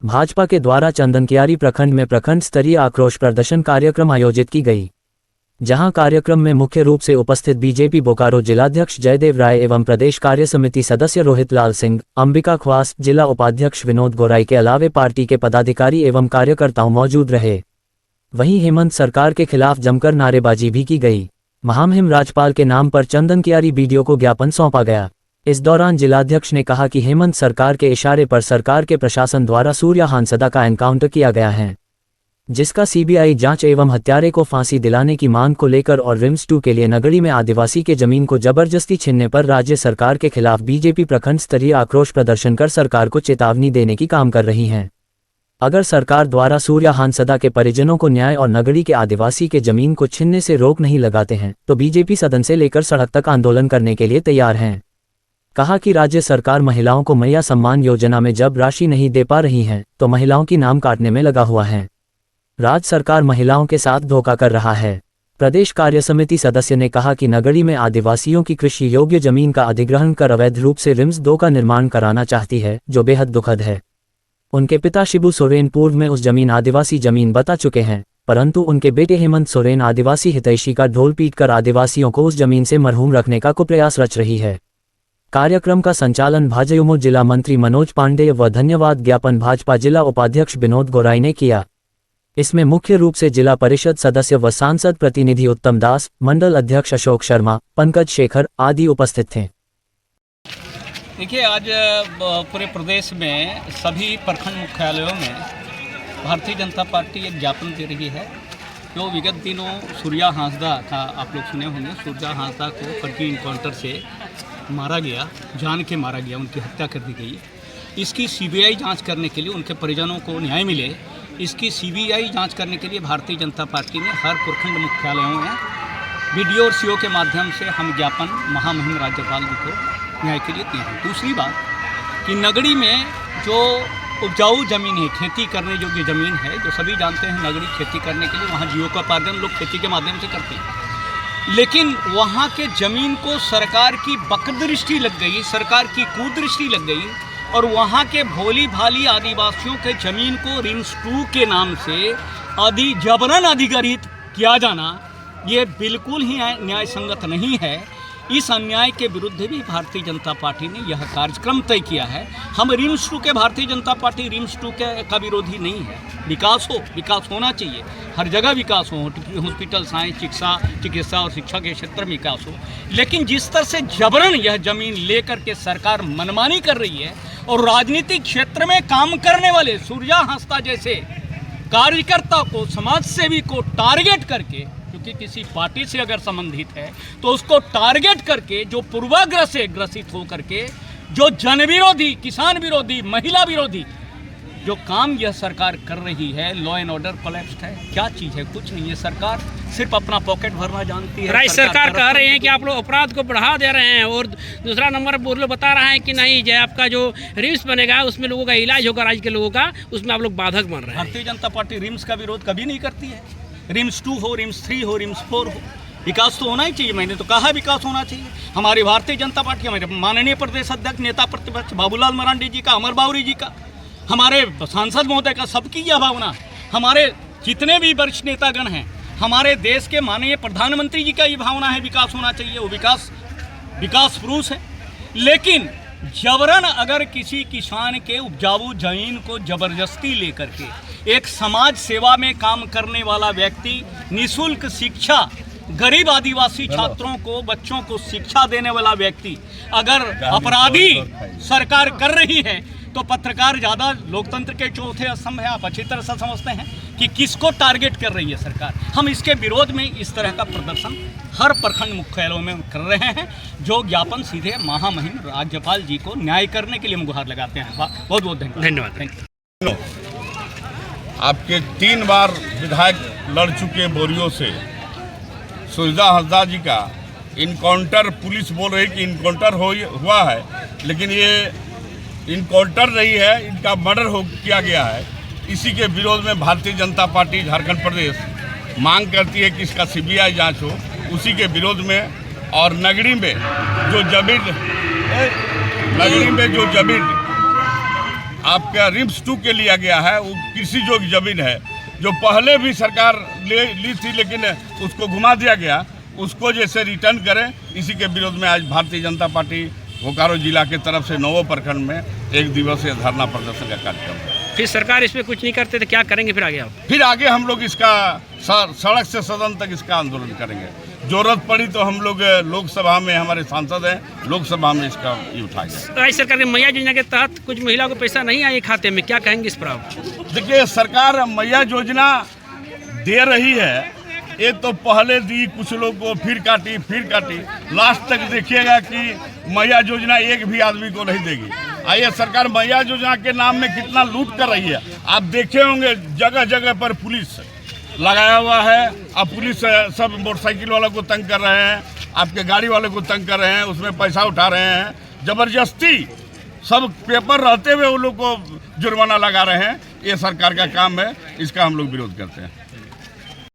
भाजपा के द्वारा चंदनकियारी प्रखंड में प्रखंड स्तरीय आक्रोश प्रदर्शन कार्यक्रम आयोजित की गई, जहां कार्यक्रम में मुख्य रूप से उपस्थित बीजेपी बोकारो जिलाध्यक्ष जयदेव राय एवं प्रदेश कार्य समिति सदस्य रोहित लाल सिंह, अंबिका ख्वास, जिला उपाध्यक्ष विनोद गोराई के अलावे पार्टी के पदाधिकारी एवं कार्यकर्ताओं मौजूद रहे। वहीं हेमंत सरकार के खिलाफ जमकर नारेबाजी भी की गई। महामहिम राज्यपाल के नाम पर चंदनकियारी बीडीओ को ज्ञापन सौंपा गया। इस दौरान जिलाध्यक्ष ने कहा कि हेमंत सरकार के इशारे पर सरकार के प्रशासन द्वारा सूर्या हांसदा का एनकाउंटर किया गया है, जिसका सीबीआई जांच एवं हत्यारे को फांसी दिलाने की मांग को लेकर और रिम्स 2 के लिए नगड़ी में आदिवासी के जमीन को जबरदस्ती छीनने पर राज्य सरकार के खिलाफ बीजेपी प्रखंड स्तरीय आक्रोश प्रदर्शन कर सरकार को चेतावनी देने की काम कर रही है। अगर सरकार द्वारा सूर्या हांसदा के परिजनों को न्याय और नगड़ी के आदिवासी के जमीन को छीनने से रोक नहीं लगाते हैं तो बीजेपी सदन से लेकर सड़क तक आंदोलन करने के लिए तैयार है। कहा कि राज्य सरकार महिलाओं को मैया सम्मान योजना में जब राशि नहीं दे पा रही है तो महिलाओं की नाम काटने में लगा हुआ है। राज्य सरकार महिलाओं के साथ धोखा कर रहा है। प्रदेश कार्य समिति सदस्य ने कहा कि नगड़ी में आदिवासियों की कृषि योग्य जमीन का अधिग्रहण कर अवैध रूप से रिम्स 2 का निर्माण कराना चाहती है, जो बेहद दुखद है। उनके पिता शिबू सोरेन पूर्व में उस जमीन आदिवासी जमीन बता चुके हैं, परंतु उनके बेटे हेमंत सोरेन आदिवासी हितैषी का ढोल पीटकर आदिवासियों को उस जमीन से मरहूम रखने का कुप्रयास रच रही है। कार्यक्रम का संचालन भाजयुमो जिला मंत्री मनोज पांडेय व धन्यवाद ज्ञापन भाजपा जिला उपाध्यक्ष विनोद गोराई ने किया। इसमें मुख्य रूप से जिला परिषद सदस्य व सांसद प्रतिनिधि उत्तम दास, मंडल अध्यक्ष अशोक शर्मा, पंकज शेखर आदि उपस्थित थे। देखिए, आज पूरे प्रदेश में सभी प्रखंड मुख्यालयों में भारतीय जनता पार्टी एक ज्ञापन दे रही है। जो विगत दिनों सूर्या हांसदा का आप लोग सुने होंगे, सूर्या हांसदा को फर्जी इनकाउंटर से मारा गया, जान के मारा गया, उनकी हत्या कर दी गई। इसकी सीबीआई जांच करने के लिए, उनके परिजनों को न्याय मिले, इसकी सीबीआई जांच करने के लिए भारतीय जनता पार्टी ने हर प्रखंड मुख्यालयों में वीडियो और सीओ के माध्यम से हम ज्ञापन महामहिम राज्यपाल जी को न्याय के लिए दिए हैं। दूसरी बात कि नगड़ी में जो उपजाऊ ज़मीन है, खेती करने योग्य ज़मीन है, जो सभी जानते हैं नगड़ी खेती करने के लिए वहाँ जीविकोपार्जन लोग खेती के माध्यम से करते हैं, लेकिन वहाँ के ज़मीन को सरकार की बकदृष्टि लग गई, सरकार की कुदृष्टि लग गई और वहाँ के भोली भाली आदिवासियों के ज़मीन को रिम्स 2 के नाम से जबरन अधिग्रहित किया जाना ये बिल्कुल ही न्याय संगत नहीं है। इस अन्याय के विरुद्ध भी भारतीय जनता पार्टी ने यह कार्यक्रम तय किया है। हम रिम्स 2 के भारतीय जनता पार्टी रिम्स 2 का विरोधी नहीं है। विकास होना चाहिए, हर जगह विकास हो, हॉस्पिटल, साइंस, चिकित्सा और शिक्षा के क्षेत्र में विकास हो, लेकिन जिस तरह से जबरन यह जमीन लेकर के सरकार मनमानी कर रही है और राजनीतिक क्षेत्र में काम करने वाले सूर्या हांसदा जैसे कार्यकर्ता को, समाज सेवी को टारगेट करके, क्योंकि किसी पार्टी से अगर संबंधित है तो उसको टारगेट करके, जो पूर्वाग्रह से ग्रसित हो करके, जो जन विरोधी, किसान विरोधी, महिला विरोधी जो काम यह सरकार कर रही है, लॉ एंड ऑर्डर कोलैप्स्ड है। क्या चीज़ है? कुछ नहीं है। सरकार सिर्फ अपना पॉकेट भरना जानती है। राज्य सरकार कह रहे हैं कि आप लोग अपराध को बढ़ा दे रहे हैं और दूसरा नंबर वो लोग बता रहे हैं कि नहीं, जो आपका जो रिम्स बनेगा उसमें लोगों का इलाज होगा, राज्य के लोगों का, उसमें आप लोग बाधक बन रहे हैं। भारतीय जनता पार्टी रिम्स का विरोध कभी नहीं करती है। रिम्स 2 हो, रिम्स 3 हो, रिम्स 4 हो, विकास तो होना ही चाहिए। मैंने तो कहा विकास होना चाहिए। हमारी भारतीय जनता पार्टी, हमारे माननीय प्रदेश अध्यक्ष, नेता प्रतिपक्ष बाबूलाल मरांडी जी का, अमर बावरी जी का, हमारे सांसद महोदय का, सबकी यह भावना, हमारे जितने भी वरिष्ठ नेतागण हैं, हमारे देश के माननीय प्रधानमंत्री जी का ये भावना है विकास होना चाहिए। वो विकास पुरुष है। लेकिन जबरन अगर किसी किसान के उपजाऊ जमीन को जबरदस्ती लेकर के एक समाज सेवा में काम करने वाला व्यक्ति, निःशुल्क शिक्षा, गरीब आदिवासी छात्रों को, बच्चों को शिक्षा देने वाला व्यक्ति अगर अपराधी सरकार कर रही है तो पत्रकार ज़्यादा लोकतंत्र के चौथे स्तंभ है। आप अच्छी तरह से समझते हैं कि किसको टारगेट कर रही है सरकार। हम इसके विरोध में इस तरह का प्रदर्शन हर प्रखंड मुख्यालयों में कर रहे हैं, जो ज्ञापन सीधे महामहिम राज्यपाल जी को न्याय करने के लिए हम गुहार लगाते हैं। बहुत बहुत धन्यवाद। आपके 3 बार विधायक लड़ चुके बोरियो से सूर्या हांसदा जी का इनकाउंटर, पुलिस बोल रही कि इनकाउंटर हुआ है, लेकिन ये इनकाउंटर नहीं है, इनका मर्डर किया गया है। इसी के विरोध में भारतीय जनता पार्टी झारखंड प्रदेश मांग करती है कि इसका सीबीआई जांच हो। उसी के विरोध में और नगरी में जो जमीन आपका रिम्स 2 के लिया गया है, वो कृषि योग्य जमीन है जो पहले भी सरकार ली थी, लेकिन उसको घुमा दिया गया, उसको जैसे रिटर्न करें। इसी के विरोध में आज भारतीय जनता पार्टी बोकारो जिला के तरफ से 9 प्रखंड में 1 दिवसीय धरना प्रदर्शन का कार्यक्रम है। फिर सरकार इसमें कुछ नहीं करते तो क्या करेंगे फिर आगे आप? फिर आगे हम लोग इसका सड़क से सदन तक इसका आंदोलन करेंगे। जरूरत पड़ी तो हम लोग लोकसभा में, हमारे सांसद हैं, लोकसभा में इसका ये उठाएंगे। राज्य सरकार की मैया योजना के तहत कुछ महिलाओं को पैसा नहीं आए खाते में, क्या कहेंगे इस पर आप? देखिए, सरकार मैया योजना दे रही है, ये तो पहले दी कुछ लोग को, फिर काटी, लास्ट तक देखिएगा कि मैया योजना एक भी आदमी को नहीं देगी। आइए, सरकार मैया योजना के नाम में कितना लूट कर रही है। आप देखे होंगे जगह जगह पर पुलिस लगाया हुआ है। अब पुलिस सब मोटरसाइकिल वालों को तंग कर रहे हैं, आपके गाड़ी वालों को तंग कर रहे हैं, उसमें पैसा उठा रहे हैं जबरदस्ती। सब पेपर रहते हुए उन लोग को जुर्माना लगा रहे हैं। ये सरकार का काम है, इसका हम लोग विरोध करते हैं।